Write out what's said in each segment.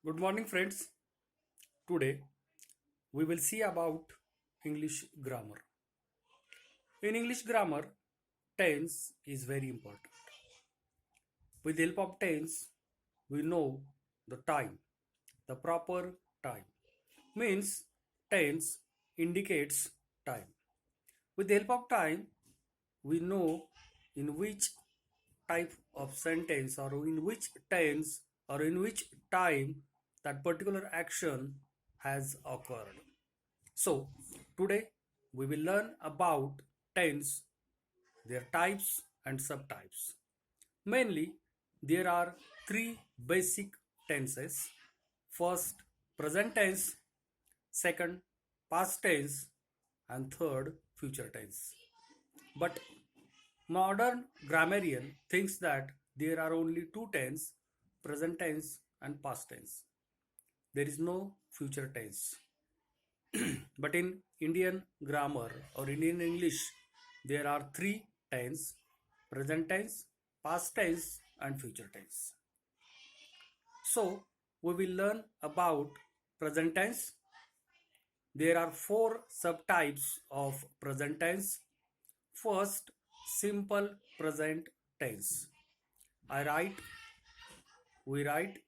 Good morning, friends. Today we will see about English grammar. In English grammar, tense is very important. With the help of tense, we know the time, the proper time. Means tense indicates time. With the help of time, we know in which type of sentence or in which tense or in which time that particular action has occurred. So, today we will learn about tense, their types and subtypes. Mainly, there are three basic tenses. First, present tense, second, past tense, and third, future tense. But modern grammarian thinks that there are only two tense, present tense and past tense. There is no future tense. But in Indian grammar or Indian English, there are three tense: present tense, past tense, and future tense. So, we will learn about present tense. There are four subtypes of present tense. First, simple present tense. I write, we write,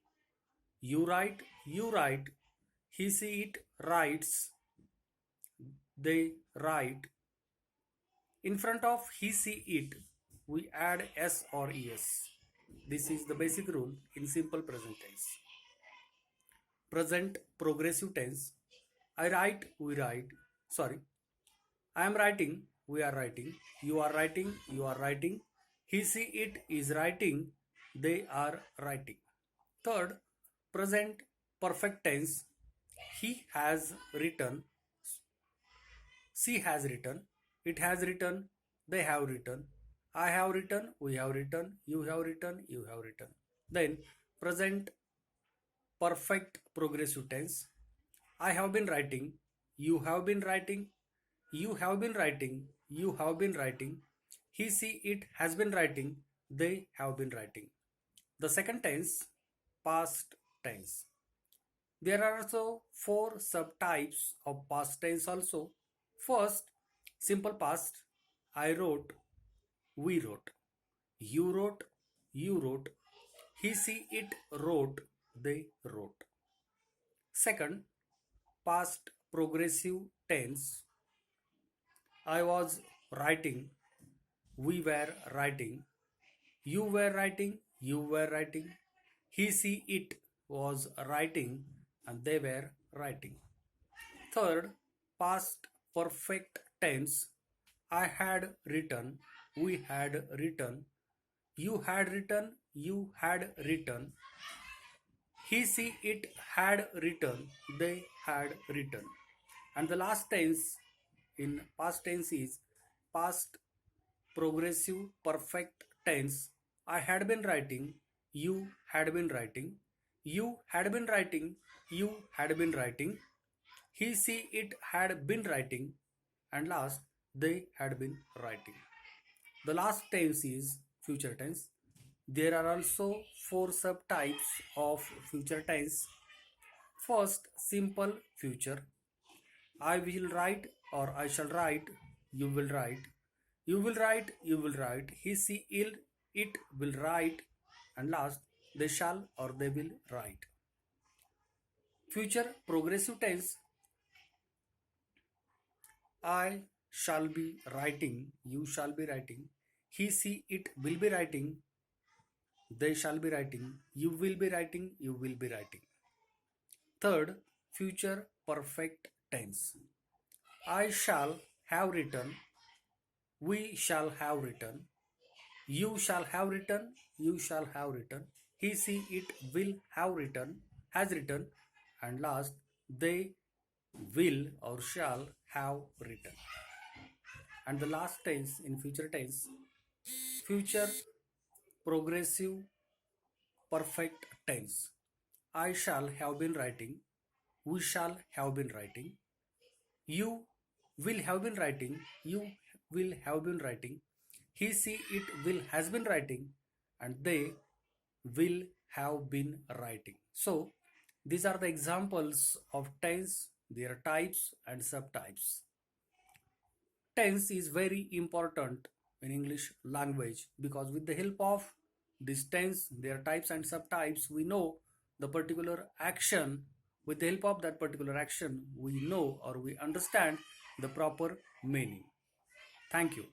you write, he, see, it writes, they write. In front of he, see, it, we add s or es. This is the basic rule in simple present tense. Present progressive tense. I write, we write. Sorry. I am writing, we are writing. You are writing, you are writing. He, see, it is writing. They are writing. Third, present perfect tense. He has written, she has written, it has written, they have written, I have written, we have written, you have written, you have written. Then present perfect progressive tense. I have been writing, you have been writing, you have been writing, you have been writing, he, she, it has been writing, they have been writing. The second tense, past tense. There are also four subtypes of past tense also. First, simple past. I wrote, we wrote, you wrote, you wrote, he, she, it wrote, they wrote. Second, past progressive tense. I was writing, we were writing, you were writing, you were writing, he, she, it was writing, and they were writing. Third, past perfect tense. I had written, we had written, you had written, you had written, he, she, it had written, they had written. And the last tense in past tense is past progressive perfect tense. I had been writing, you had been writing, you had been writing, you had been writing, he, she, it had been writing, and last, they had been writing. The last tense is future tense. There are also four subtypes of future tense. First, simple future. I will write or I shall write, you will write, you will write, you will write, he, she, it will write, and last, they shall or they will write. Future progressive tense. I shall be writing, you shall be writing, he, she, it will be writing, they shall be writing, you will be writing, you will be writing. Third, future perfect tense. I shall have written, we shall have written, you shall have written, you shall have written, he, she, it will have written, has written, and last, they will or shall have written. And the last tense in future tense, future progressive perfect tense. I shall have been writing, we shall have been writing, you will have been writing, you will have been writing, he, she, it will has been writing, and they will have been writing. So These are the examples of tense, their types and subtypes. Tense is very important in English language because with the help of this tense, their types and subtypes, we know the particular action. With the help of that particular action, we know or we understand the proper meaning. Thank you.